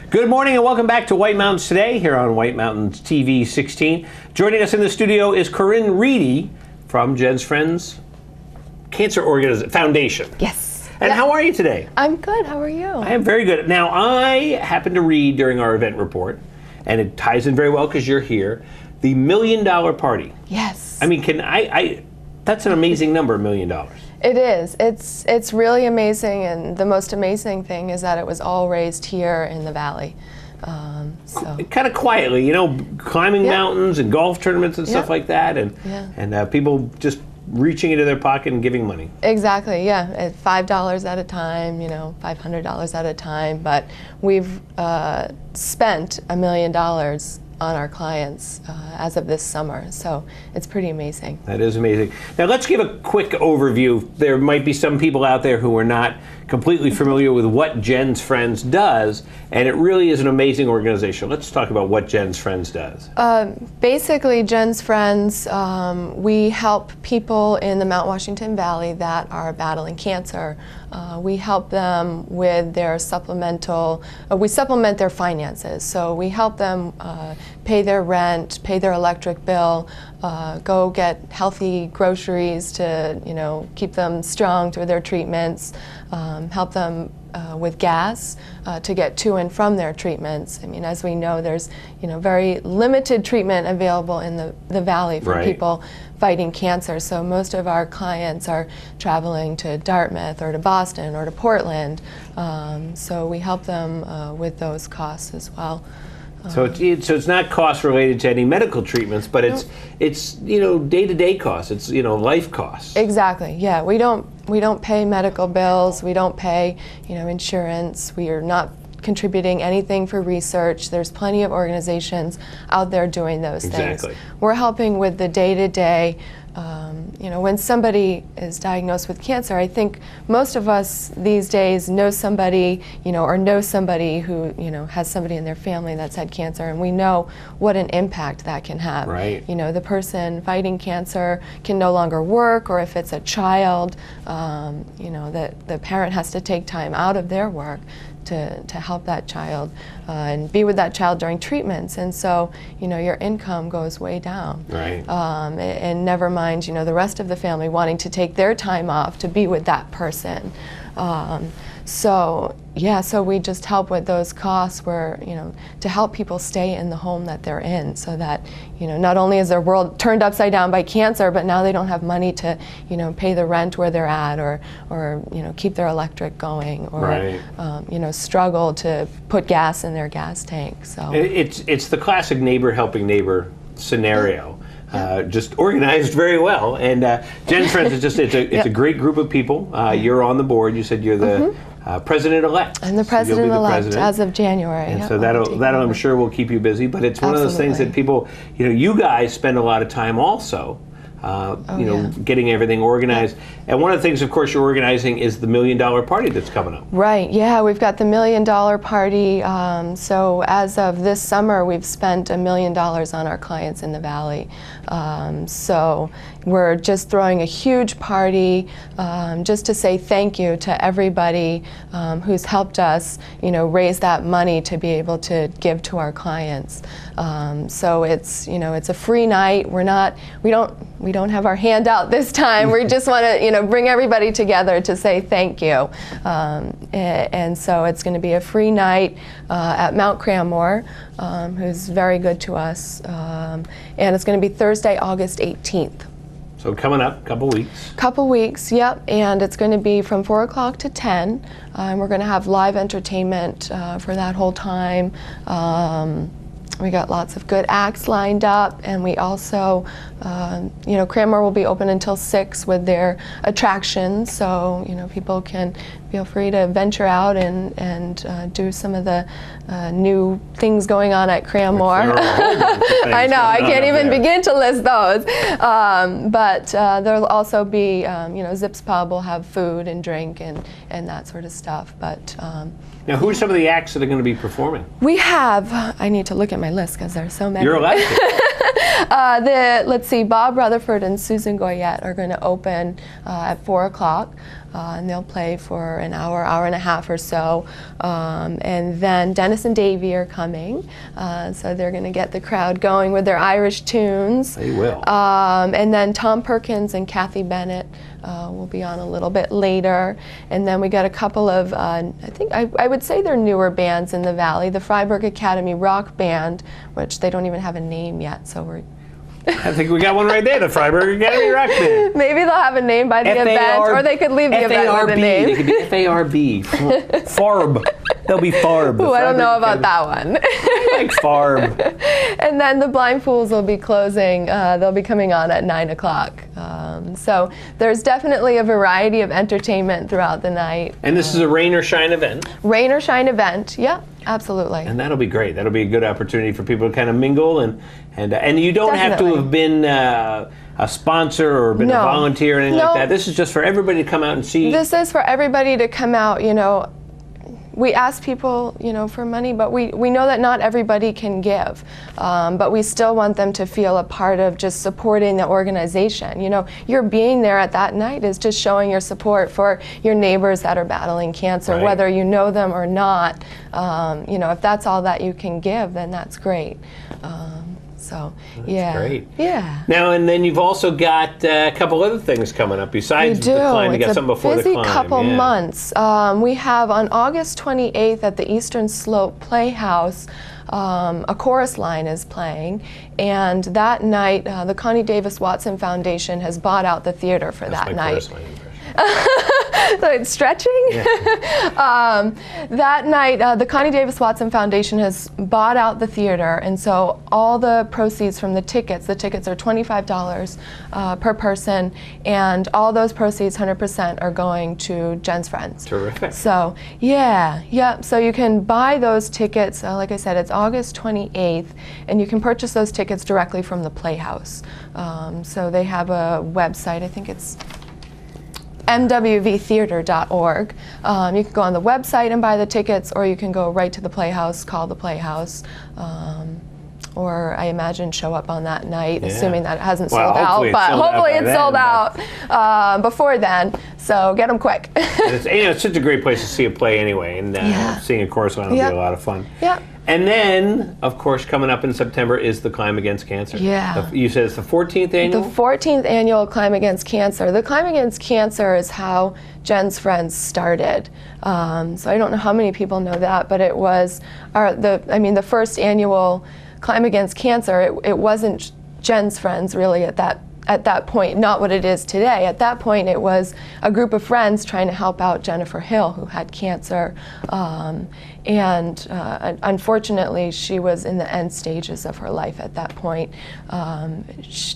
Good morning and welcome back to White Mountains Today here on White Mountains TV 16. Joining us in the studio is Corinne Reidy from Jen's Friends Cancer Foundation. Yes. And how are you today? I'm good. How are you? I am very good. Now, I happened to read during our event report, and it ties in very well because you're here, the $1 million party. Yes. I mean, that's an amazing number, $1 million. It is. It's really amazing, and the most amazing thing is that it was all raised here in the Valley. Kind of quietly, you know, climbing mountains and golf tournaments and stuff like that, and people just reaching into their pocket and giving money. Exactly, yeah. At $5 at a time, you know, $500 at a time, but we've spent $1 million on our clients as of this summer, so it's pretty amazing. That is amazing. Now let's give a quick overview. There might be some people out there who are not completely familiar with what Jen's Friends does, and it really is an amazing organization. Let's talk about what Jen's Friends does. Basically, Jen's Friends, we help people in the Mount Washington Valley that are battling cancer. We help them with their we supplement their finances. So we help them pay their rent, pay their electric bill, go get healthy groceries to, you know, keep them strong through their treatments, help them with gas to get to and from their treatments. I mean, as we know, there's, you know, very limited treatment available in the Valley for people fighting cancer. So most of our clients are traveling to Dartmouth or to Boston or to Portland. So we help them with those costs as well. So it's not cost related to any medical treatments, but it's you know, day-to-day costs. It's, you know, life costs. Exactly. Yeah, we don't pay medical bills. We don't pay, you know, insurance. We are not contributing anything for research. There's plenty of organizations out there doing those things. We're helping with the day-to-day. You know, when somebody is diagnosed with cancer, I think most of us these days know somebody, you know, or know somebody who, you know, has somebody in their family that's had cancer, and we know what an impact that can have. Right. You know, the person fighting cancer can no longer work, or if it's a child, you know, the parent has to take time out of their work to help that child and be with that child during treatments, and so, you know, your income goes way down. Right. And never mind, you know, the rest of the family wanting to take their time off to be with that person. So yeah, so we just help with those costs where, you know, to help people stay in the home that they're in, so that, you know, not only is their world turned upside down by cancer, but now they don't have money to, you know, pay the rent where they're at, or you know, keep their electric going, or you know, struggle to put gas in their gas tank. So it's the classic neighbor helping neighbor scenario. Just organized very well, and Jen's Friends is just it's a great group of people. You're on the board. You said you're the president-elect. I'm the president-elect as of January. And so that'll I'm sure will keep you busy. But it's one of those things that people, you know, you guys spend a lot of time also. You know, getting everything organized. And one of the things, of course, you're organizing is the $1 million party that's coming up. Right, yeah, we've got the $1 million party. So as of this summer, we've spent $1 million on our clients in the Valley. So we're just throwing a huge party just to say thank you to everybody who's helped us, you know, raise that money to be able to give to our clients. So it's, you know, it's a free night. We don't have our hand out this time. We just want to, you know, bring everybody together to say thank you. And so it's going to be a free night at Mount Cranmore, who's very good to us. And it's going to be Thursday, August 18th. So coming up, couple weeks. Couple weeks, yep. And it's going to be from 4 o'clock to 10. And we're going to have live entertainment for that whole time. We got lots of good acts lined up, and we also, you know, Cranmore will be open until 6 with their attractions, so, you know, people can feel free to venture out and do some of the new things going on at Cranmore. I know, I can't even begin to list those. But there'll also be, you know, Zips Pub will have food and drink and that sort of stuff. But now, who are some of the acts that are going to be performing? We have, I need to look at my list because there's so many. You're elected. Let's see, Bob Rutherford and Susan Goyette are going to open at 4 o'clock. And they'll play for an hour, hour and a half or so. And then Dennis and Davey are coming, so they're going to get the crowd going with their Irish tunes. They will. And then Tom Perkins and Kathy Bennett will be on a little bit later. And then we got a couple of, I think I would say they're newer bands in the Valley. The Freiburg Academy Rock Band, which they don't even have a name yet, so we're I think we got one right there, the Freiburg Academy Rock Band. Maybe they'll have a name by the event, or they could leave the event with a name. They could be F-A-R-B. Farb. They'll be Farb. Ooh, I don't know about that one. I like Farb. And then the Blind Fools will be closing. They'll be coming on at 9 o'clock. So there's definitely a variety of entertainment throughout the night. And this is a rain or shine event? Rain or shine event, yeah, absolutely. And that'll be great. That'll be a good opportunity for people to kind of mingle, and you don't have to have been a sponsor or been a volunteer or anything like that. This is just for everybody to come out and see. This is for everybody to come out, you know. We ask people, you know, for money, but we know that not everybody can give. But we still want them to feel a part of just supporting the organization. You know, your being there at that night is just showing your support for your neighbors that are battling cancer, whether you know them or not. You know, if that's all that you can give, then that's great. So, that's great. Yeah. Now, and then you've also got a couple other things coming up besides the climb. You got something before the climb. It's a busy couple months. We have on August 28th at the Eastern Slope Playhouse, a chorus line is playing, and that night the Connie Davis Watson Foundation has bought out the theater for that night. Chorus line impression. So it's stretching. Yeah. That night, the Connie Davis Watson Foundation has bought out the theater, and so all the proceeds from the tickets are $25 per person, and all those proceeds, 100%, are going to Jen's Friends. Terrific. So yeah. So you can buy those tickets. Like I said, it's August 28th, and you can purchase those tickets directly from the Playhouse. So they have a website. I think it's mwvtheater.org. You can go on the website and buy the tickets, or you can go right to the Playhouse, call the Playhouse, or I imagine show up on that night, assuming that it hasn't sold out. But hopefully it's sold out before then, so get them quick. It's such a great place to see a play anyway, and seeing a chorus line will be a lot of fun. Yeah. And then, of course, coming up in September is the Climb Against Cancer. Yeah. You said it's the 14th annual? The 14th annual Climb Against Cancer. The Climb Against Cancer is how Jen's Friends started. So I don't know how many people know that, but it was the first annual Climb Against Cancer. It wasn't Jen's Friends really at that point, not what it is today. At that point, it was a group of friends trying to help out Jennifer Hill, who had cancer. Unfortunately, she was in the end stages of her life at that point.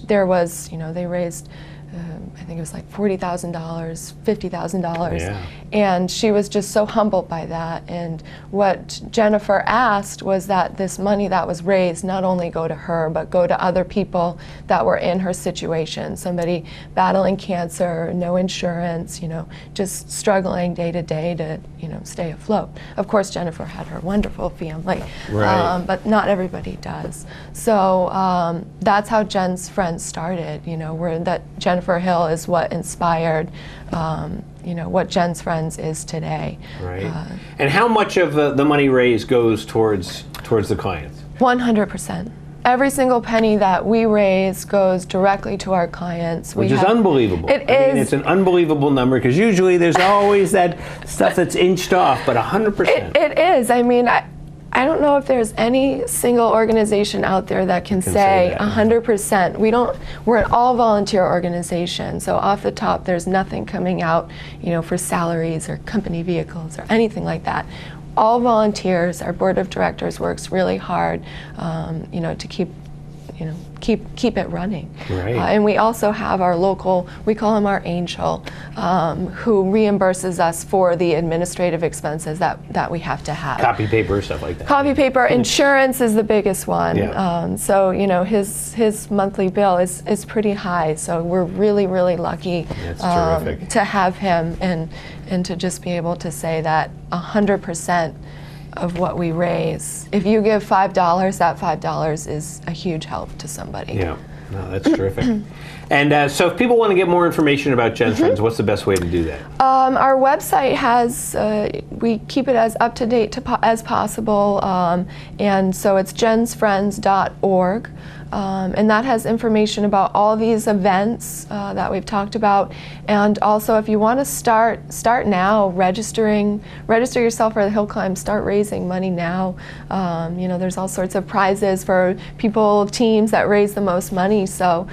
There was, they raised, I think it was like $40,000, $50,000. And she was just so humbled by that. And what Jennifer asked was that this money that was raised not only go to her, but go to other people that were in her situation. Somebody battling cancer, no insurance, just struggling day to day to, stay afloat. Of course, Jennifer had her wonderful family, but not everybody does. So that's how Jen's Friends started, that Jennifer Hill is what inspired what Jen's Friends is today. Right. And how much of the money raised goes towards the clients? 100%. Every single penny that we raise goes directly to our clients. Which is unbelievable. I mean, it's an unbelievable number, because usually there's always that stuff that's inched off, but 100%. It is. I mean, I don't know if there's any single organization out there that can say 100%. We're an all volunteer organization, so off the top there's nothing coming out, for salaries or company vehicles or anything like that. All volunteers. Our board of directors works really hard, to keep it running. Right. And we also have our local, we call him our angel, who reimburses us for the administrative expenses that we have to have. Copy paper, stuff like that. Copy paper, insurance is the biggest one. Yeah. So his monthly bill is pretty high. So we're really, really lucky to have him and to just be able to say that 100% of what we raise. If you give $5, that $5 is a huge help to somebody. Yeah. No, that's terrific. And so if people want to get more information about Jen's Friends, what's the best way to do that? Our website has, we keep it as up to date as possible, and so it's jensfriends.org. And that has information about all these events that we've talked about. And also, if you want to start now, register yourself for the hill climb. Start raising money now. You know, there's all sorts of prizes for teams that raise the most money. So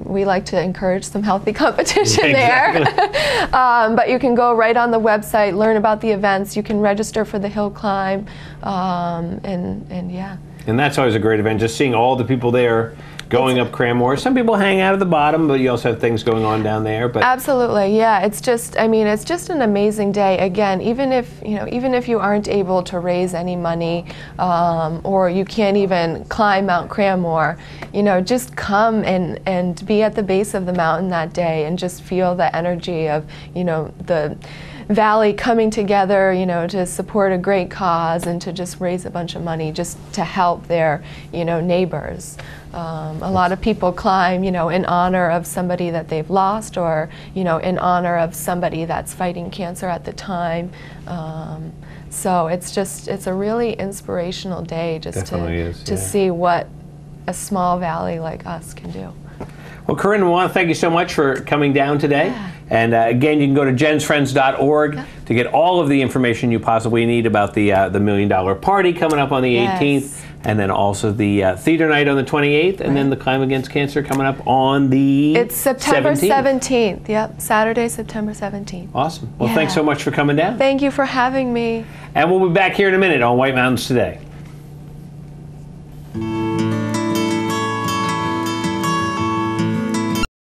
we like to encourage some healthy competition there. But you can go right on the website, learn about the events. You can register for the hill climb, and yeah. And that's always a great event, just seeing all the people there going up Cranmore. Some people hang out at the bottom, but you also have things going on down there. But absolutely, yeah. It's just, I mean, it's just an amazing day. Again, even if you aren't able to raise any money, or you can't even climb Mount Cranmore, you know, just come and be at the base of the mountain that day and just feel the energy of, you know, the Valley coming together, you know, to support a great cause and to just raise a bunch of money just to help their, you know, neighbors. A lot of people climb, you know, in honor of somebody that they've lost, or, you know, in honor of somebody that's fighting cancer at the time. So it's a really inspirational day just to see what a small valley like us can do. Well, Corinne, we want to thank you so much for coming down today. Yeah. And again, you can go to jensfriends.org to get all of the information you possibly need about the $1 Million Party coming up on the 18th, and then also the theater night on the 28th, and then the Climb Against Cancer coming up on the It's September 17th. Yep, Saturday, September 17th. Awesome. Well, thanks so much for coming down. Thank you for having me. And we'll be back here in a minute on White Mountains Today.